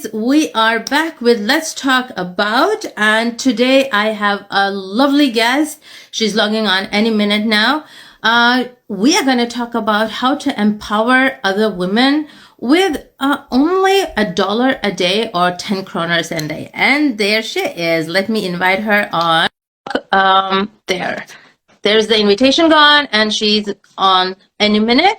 guys, we are back with Let's Talk About, and today I have a lovely guest. She's logging on any minute now. We are going to talk about how to empower other women with only $1 a day or 10 kroners a day. And there she is. Let me invite her on. There's the invitation gone, and she's on any minute.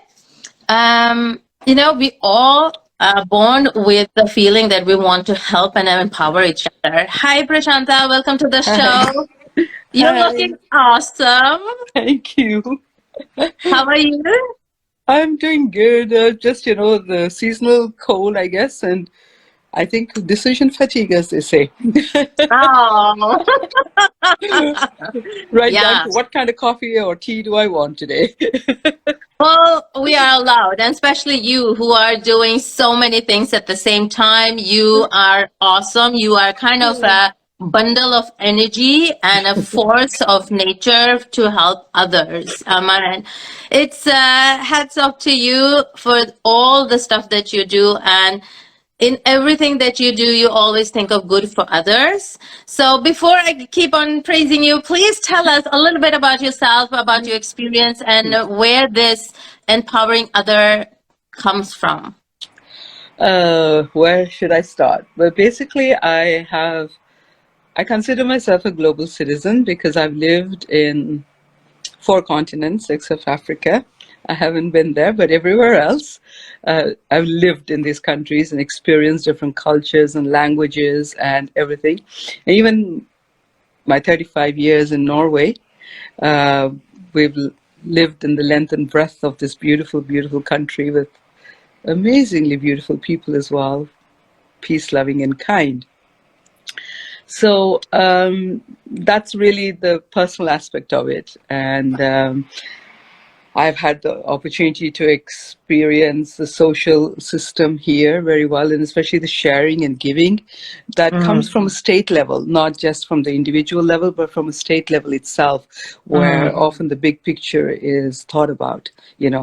We all are born with the feeling that we want to help and empower each other. Hi, Prasantha. Welcome to the show. You're Hi. looking awesome. Thank you. How are you? I'm doing good. Just, the seasonal cold, I guess, and I think decision fatigue, as they say. Oh, Right down yeah. to what kind of coffee or tea do I want today? Well, we are allowed, and especially you who are doing so many things at the same time. You are awesome. You are kind of a bundle of energy and a force of nature to help others. And it's hats off to you for all the stuff that you do, and in everything that you do, you always think of good for others. So before I keep on praising you, please tell us a little bit about yourself, about your experience, and where this empowering other comes from. Where should I start? Well, basically, I consider myself a global citizen because I've lived in 4 continents except Africa. I haven't been there, but everywhere else, I've lived in these countries and experienced different cultures and languages and everything. And even my 35 years in Norway, we've lived in the length and breadth of this beautiful, beautiful country with amazingly beautiful people as well, peace-loving and kind. So that's really the personal aspect of it. And I've had the opportunity to experience the social system here very well, and especially the sharing and giving that comes from a state level, not just from the individual level, but from a state level itself, where often the big picture is thought about.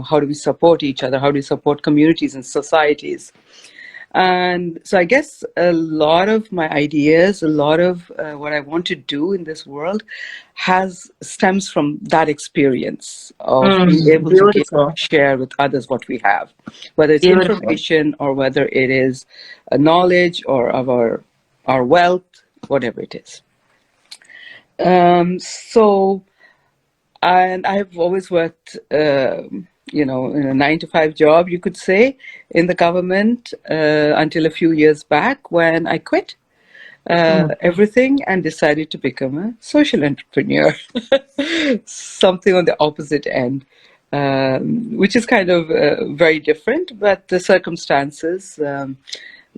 How do we support each other? How do we support communities and societies? And so I guess a lot of my ideas, a lot of what I want to do in this world stems from that experience of being able to give, Beautiful. share with others what we have, whether it's Beautiful. information or whether it is a knowledge or of our wealth, whatever it is. And I've always worked, in a 9-to-5 job, you could say, in the government until a few years back when I quit everything and decided to become a social entrepreneur, something on the opposite end, which is kind of very different, but the circumstances,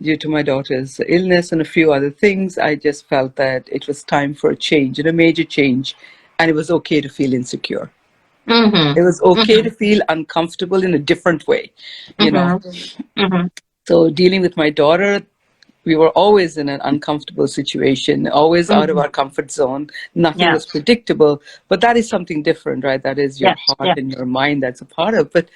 due to my daughter's illness and a few other things, I just felt that it was time for a change, and a major change, and it was okay to feel insecure. It was okay to feel uncomfortable in a different way, So dealing with my daughter, we were always in an uncomfortable situation, always out of our comfort zone. Nothing was predictable, but that is something different, right? That is your heart and your mind that's a part of. But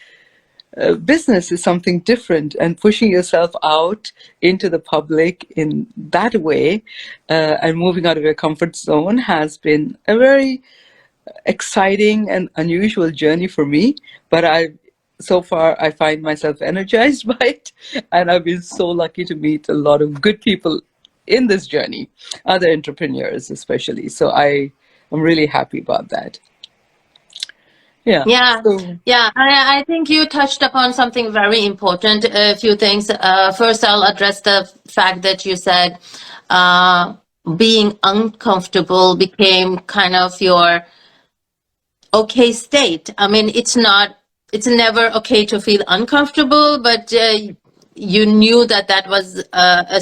business is something different, and pushing yourself out into the public in that way and moving out of your comfort zone has been a very exciting and unusual journey for me, but so far I find myself energized by it, and I've been so lucky to meet a lot of good people in this journey, other entrepreneurs especially. So I am really happy about that. Yeah. I think you touched upon something very important. A few things. First, I'll address the fact that you said being uncomfortable became kind of your okay state. I mean, it's never okay to feel uncomfortable, but you knew that was a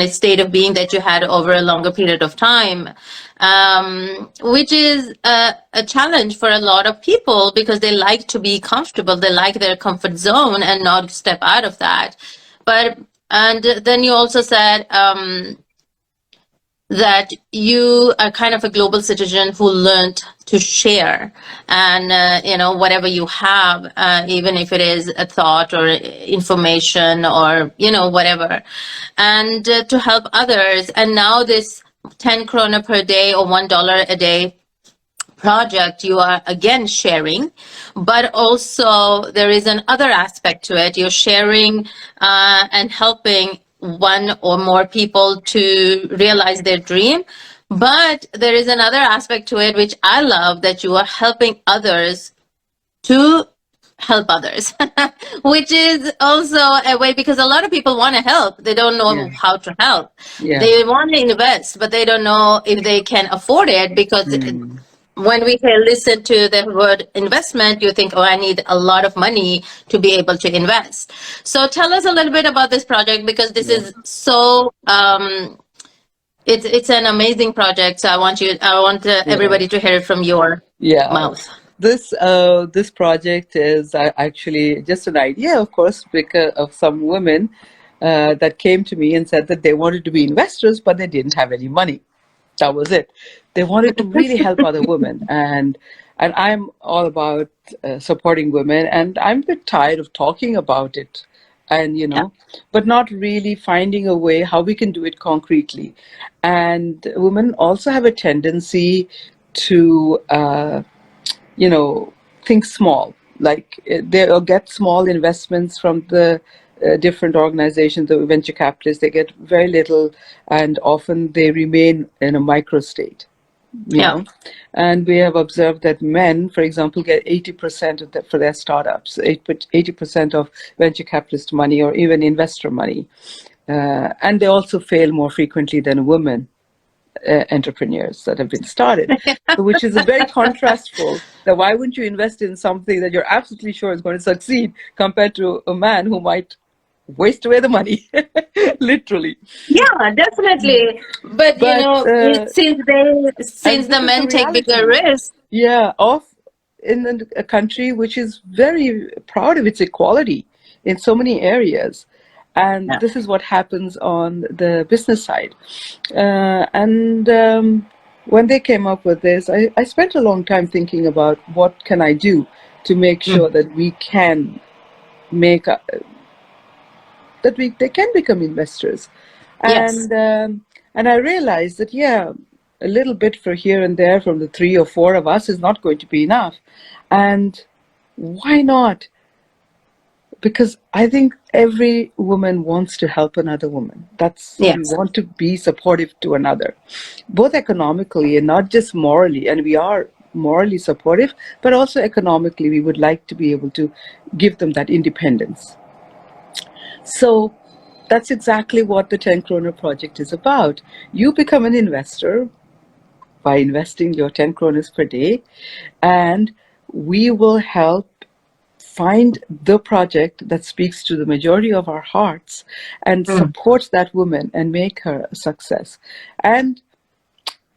state of being that you had over a longer period of time, which is a challenge for a lot of people because they like to be comfortable. They like their comfort zone and not step out of that. And then you also said that you are kind of a global citizen who learned to share, and whatever you have, even if it is a thought or information or whatever, and to help others. And now this 10 krona per day or $1 a day project, you are again sharing, but also there is another aspect to it. You're sharing and helping one or more people to realize their dream. But there is another aspect to it, which I love, that you are helping others to help others, which is also a way, because a lot of people want to help. They don't Yeah. know how to help. Yeah. They want to invest, but they don't know if they can afford it, because when we listen to the word investment, you think, oh, I need a lot of money to be able to invest. So tell us a little bit about this project, because this is so it's an amazing project. So I want everybody to hear it from your Yeah. mouth. This project is actually just an idea, of course, because of some women that came to me and said that they wanted to be investors, but they didn't have any money. That was it. They wanted to really help other women, and I'm all about supporting women, and I'm a bit tired of talking about it, and but not really finding a way how we can do it concretely. And women also have a tendency to think small, like they'll get small investments from the different organizations, the venture capitalists. They get very little, and often they remain in a micro state, Yeah. And we have observed that men, for example, get 80% of for their startups, 80% of venture capitalist money or even investor money. And they also fail more frequently than women entrepreneurs that have been started, which is a very contrastful. That why wouldn't you invest in something that you're absolutely sure is going to succeed, compared to a man who might waste away the money, literally. Yeah, definitely. But since this the is the men take bigger reality. risks. Yeah, in a country which is very proud of its equality in so many areas. And this is what happens on the business side. When they came up with this, I spent a long time thinking about what can I do to make sure that we can make they can become investors. Yes. And I realized that a little bit for here and there from the 3 or 4 of us is not going to be enough. And why not? Because I think every woman wants to help another woman. We want to be supportive to another, both economically and not just morally. And we are morally supportive, but also economically, we would like to be able to give them that independence. So that's exactly what the 10 Kroner project is about. You become an investor by investing your 10 kroners per day, and we will help find the project that speaks to the majority of our hearts and support that woman and make her a success. And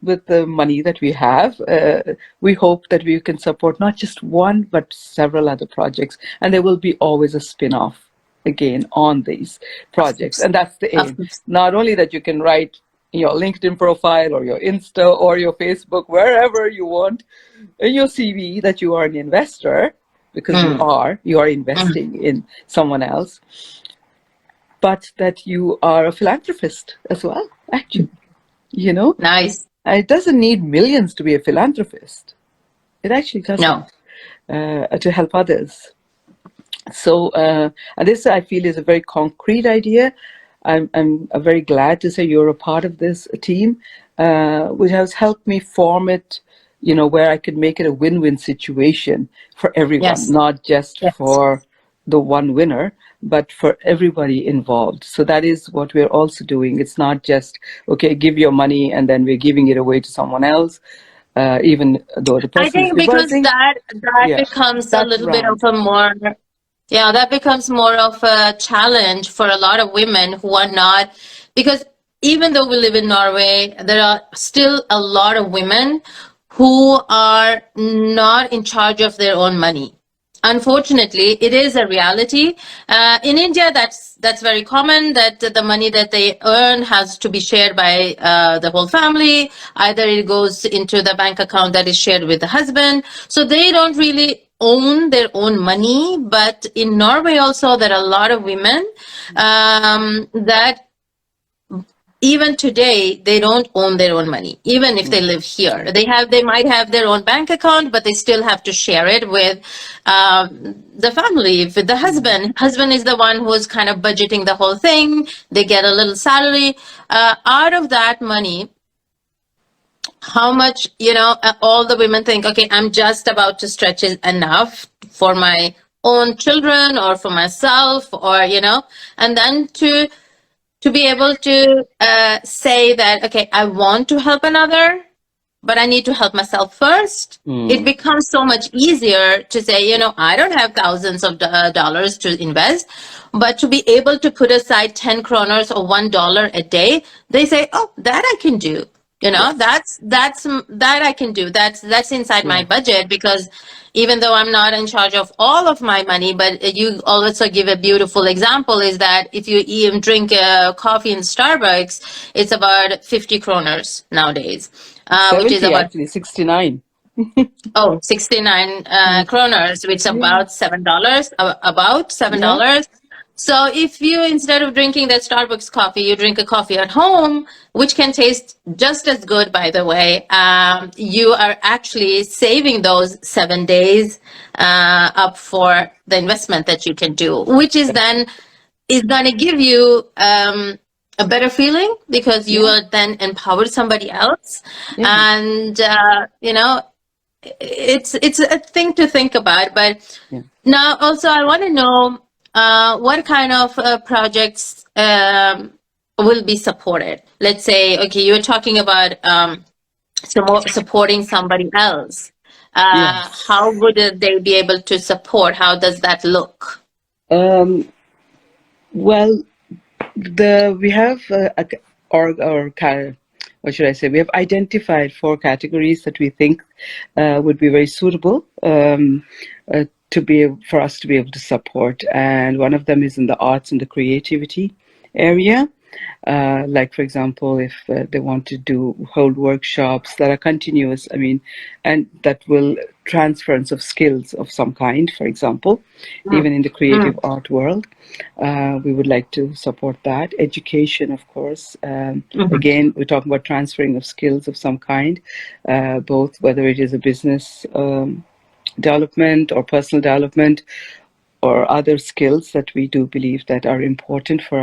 with the money that we have, we hope that we can support not just one, but several other projects. And there will be always a spin-off again on these projects. And that's the aim. Not only that you can write your LinkedIn profile or your Insta or your Facebook, wherever you want, in your CV that you are an investor, because you are investing in someone else, but that you are a philanthropist as well, actually. Nice. It doesn't need millions to be a philanthropist. It actually doesn't. To help others. So, and this I feel is a very concrete idea. I'm very glad to say you're a part of this team, which has helped me form it, where I could make it a win-win situation for everyone, not just for the one winner, but for everybody involved. So that is what we're also doing. It's not just, okay, give your money and then we're giving it away to someone else, even though the person I think is because devising. that becomes a little bit of a more, that becomes more of a challenge for a lot of women who are not, because even though we live in Norway, there are still a lot of women who are not in charge of their own money. Unfortunately, it is a reality. In India, that's very common. That the money that they earn has to be shared by the whole family. Either it goes into the bank account that is shared with the husband. So they don't really own their own money. But in Norway, also, there are a lot of women that even today they don't own their own money, even if they live here. They might have their own bank account, but they still have to share it with the family, with the husband is the one who's kind of budgeting the whole thing. They get a little salary out of that money. How much, all the women think, okay, I'm just about to stretch it enough for my own children or for myself, or and then to be able to say that, okay, I want to help another, but I need to help myself first. It becomes so much easier to say, I don't have thousands of dollars to invest, but to be able to put aside 10 kroners or $1 a day, they say, oh, that I can do. Yes. That I can do. That's inside my Yeah. budget, because even though I'm not in charge of all of my money, but you also give a beautiful example is that if you even drink coffee in Starbucks, it's about 50 kroners nowadays, which is 70, about actually, 69. 69 Mm. kroners, which is Yeah. about $7, about Yeah. $7. So if you, instead of drinking that Starbucks coffee, you drink a coffee at home, which can taste just as good, by the way, you are actually saving those 7 days up for the investment that you can do, which is then is going to give you a better feeling, because you Yeah. will then empower somebody else. Yeah. And it's a thing to think about. But Yeah. now also I want to know what kind of projects will be supported. Let's say, okay, you're talking about supporting somebody else. How Yes. would they be able to support? How does that look? Um, well, we have what should I say? We have identified 4 categories that we think would be very suitable for us to be able to support, and one of them is in the arts and the creativity area. Like, for example, if they want to hold workshops that are continuous, I mean, and that will transference of skills of some kind, for example, Mm, even in the mm, creative art world, we would like to support that. Education, of course. mhm, Again, we're talking about transferring of skills of some kind, both whether it is a business development or personal development or other skills that we do believe that are important for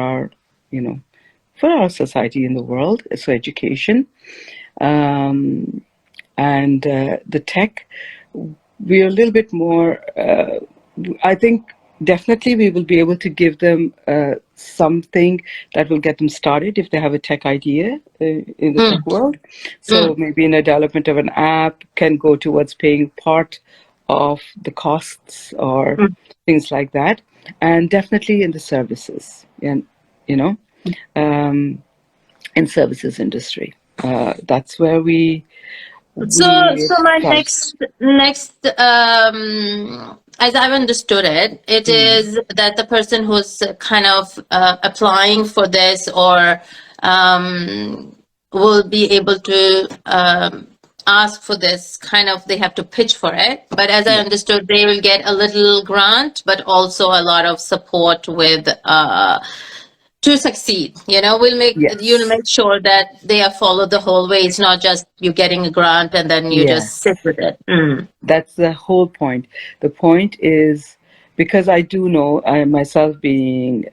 you know, for our society in the world. So education, um, and the tech, we're a little bit more. I think definitely we will be able to give them something that will get them started if they have a tech idea in the mm, tech world. So mm, maybe in a development of an app can go towards paying part of the costs or mm. things like that, and definitely in the services, and you know, um, in services industry. That's where So, we so my thought. next, as I've understood it, it Mm, is that the person who's kind of applying for this, or will be able to ask for this, kind of, they have to pitch for it. But as I yeah. understood, they will get a little grant, but also a lot of support with to succeed. You'll Yes. make sure that they are followed the whole way. It's not just you getting a grant and then you just sit Yes. with it. Mm. That's the whole point. The point is, because I do know, I myself being,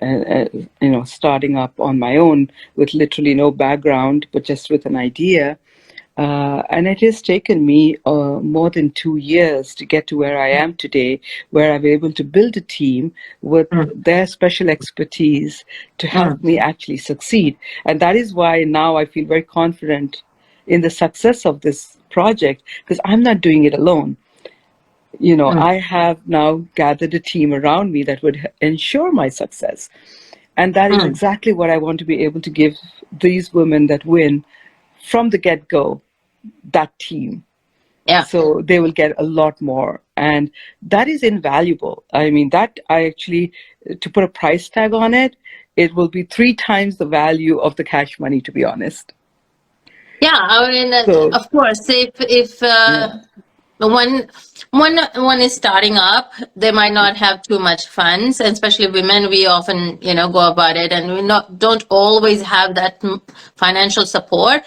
starting up on my own with literally no background, but just with an idea. And it has taken me more than 2 years to get to where I am today, where I'm able to build a team with Mm. their special expertise to help Mm. me actually succeed. And that is why now I feel very confident in the success of this project, because I'm not doing it alone. Mm. I have now gathered a team around me that would ensure my success. And that is Mm. exactly what I want to be able to give these women that win from the get go, that team. Yeah. So they will get a lot more. And that is invaluable. I mean, that I actually, to put a price tag on it, it will be 3 times the value of the cash money, to be honest. Yeah, I mean, So, of course, if yeah, when one is starting up, they might not have too much funds, and especially women. We often, go about it, and we not don't always have that financial support.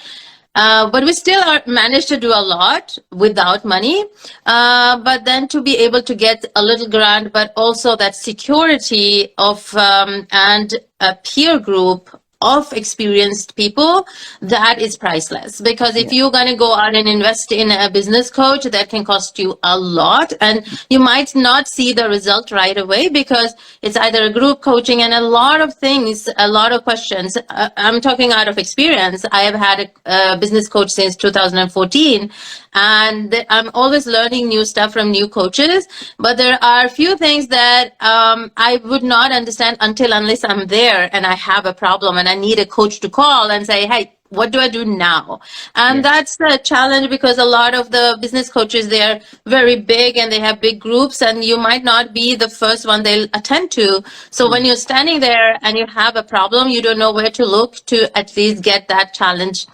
But we still are managed to do a lot without money. But then to be able to get a little grant, but also that security of and a peer group of experienced people, that is priceless. Because if yeah, you're going to go out and invest in a business coach, that can cost you a lot, and you might not see the result right away because it's either a group coaching and a lot of things, a lot of questions. I'm talking out of experience. I have had a business coach since 2014, and I'm always learning new stuff from new coaches. But there are a few things that I would not understand unless I'm there and I have a problem and I need a coach to call and say, hey, what do I do now? And yeah, that's the challenge, because a lot of the business coaches, they're very big and they have big groups, and you might not be the first one they'll attend to. So when you're standing there and you have a problem, you don't know where to look to at least get that challenge,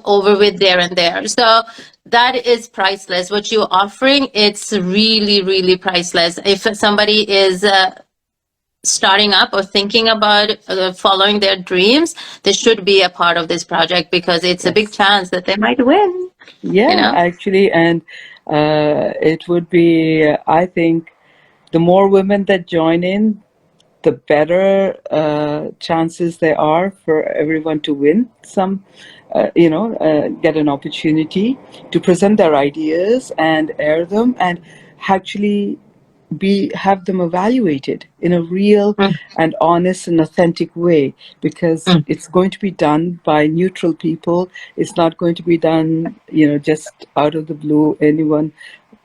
over with there and there. So that is priceless. What you're offering, it's really, really priceless. If somebody is starting up or thinking about following their dreams, they should be a part of this project, because it's a big yes. chance that they might win, you Yeah, know? actually, and it would be, I think, the more women that join in, the better chances there are for everyone to win some, get an opportunity to present their ideas and air them, and actually have them evaluated in a real Mm, and honest and authentic way, because mm, it's going to be done by neutral people. It's not going to be done, just out of the blue, anyone.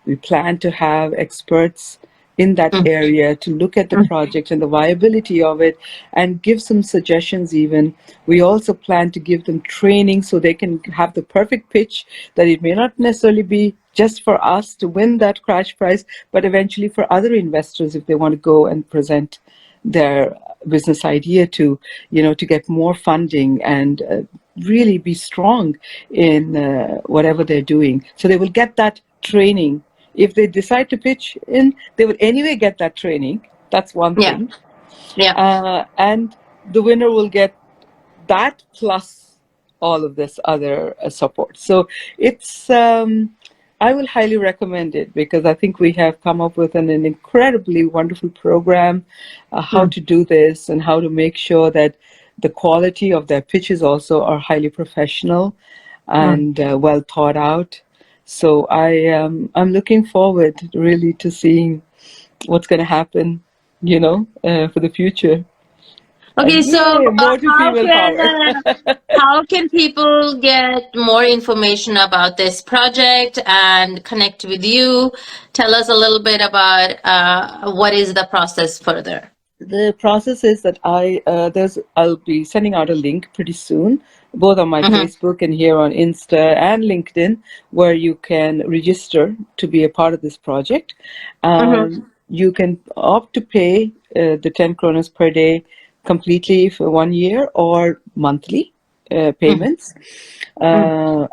We plan to have experts in that mm, area to look at the mm, project and the viability of it and give some suggestions even. We also plan to give them training so they can have the perfect pitch, that it may not necessarily be just for us to win that crash prize, but eventually for other investors if they want to go and present their business idea to get more funding and really be strong in whatever they're doing. So they will get that training. If they decide to pitch in, they will anyway get that training. That's one yeah, thing. yeah. And the winner will get that plus all of this other support. So it's, I will highly recommend it, because I think we have come up with an incredibly wonderful program, how Mm, to do this and how to make sure that the quality of their pitches also are highly professional mm. and well thought out. So I'm looking forward really to seeing what's going to happen, for the future. Okay, And so yay, more to how female can power. how can people get more information about this project and connect with you? Tell us a little bit about what is the process further. The process is that I'll be sending out a link pretty soon, both on my Mm-hmm, Facebook and here on Insta and LinkedIn, where you can register to be a part of this project. mm-hmm, You can opt to pay the 10 kronas per day completely for 1 year, or monthly mm-hmm, payments.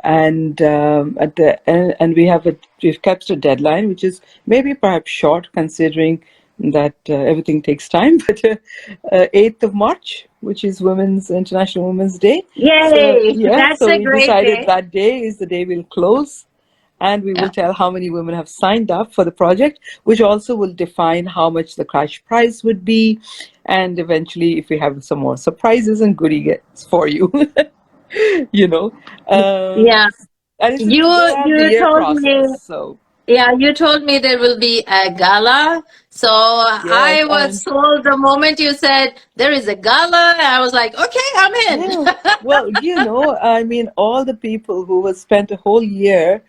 And we've kept a deadline, which is maybe perhaps short considering that everything takes time, but 8th of March, which is International Women's Day. So yay! yeah, That's so a we great decided day. that day is the day we'll close, and we will Yeah. tell how many women have signed up for the project, which also will define how much the crash prize would be, and eventually if we have some more surprises and goodie gifts for you. you know um, Yeah. and it's a You throughout the you year told me, process. So yeah, you told me there will be a gala. So yes, I was and sold the moment you said there is a gala. I was like, okay, I'm in. yeah, well, I mean, all the people who have spent a whole year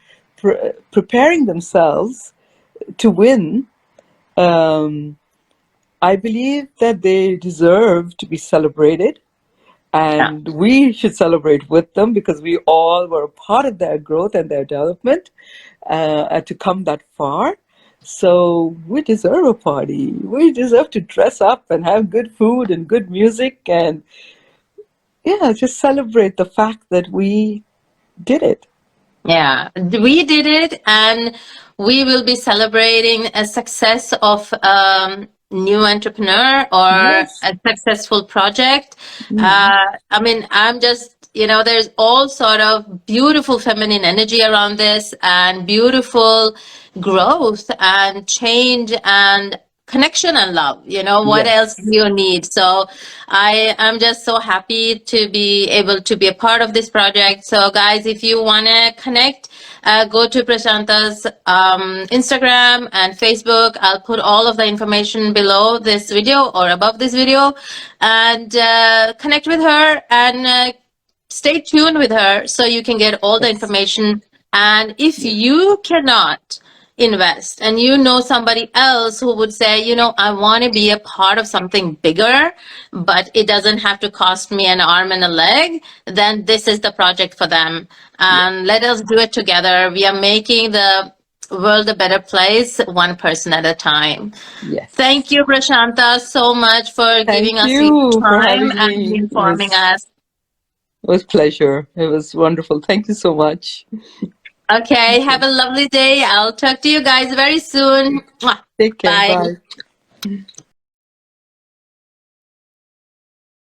preparing themselves to win, um, I believe that they deserve to be celebrated. Yeah. and we should celebrate with them because we all were a part of their growth and their development to come that far. So we deserve a party. We deserve to dress up and have good food and good music and yeah, just celebrate the fact that we did it. Yeah, we did it, and we will be celebrating a success of new entrepreneur or Yes. a successful project. Mm. I mean, I'm just, there's all sort of beautiful feminine energy around this, and beautiful growth and change and connection and love. What else do Yes. you need? So I am just so happy to be able to be a part of this project. So guys, if you want to connect, go to Prasantha's Instagram and Facebook. I'll put all of the information below this video or above this video, and connect with her, and stay tuned with her so you can get all the Yes. information. And if Yes. you cannot invest, and you know somebody else who would say, I want to be a part of something bigger, but it doesn't have to cost me an arm and a leg, then this is the project for them. Yes. And let us do it together. We are making the world a better place, one person at a time. Yes. Thank you, Prashanta, so much for Thank giving us your you for time having and me. informing us. It was pleasure. It was wonderful. Thank you so much. Okay, have a lovely day. I'll talk to you guys very soon. Mwah. Take care. Bye. Bye.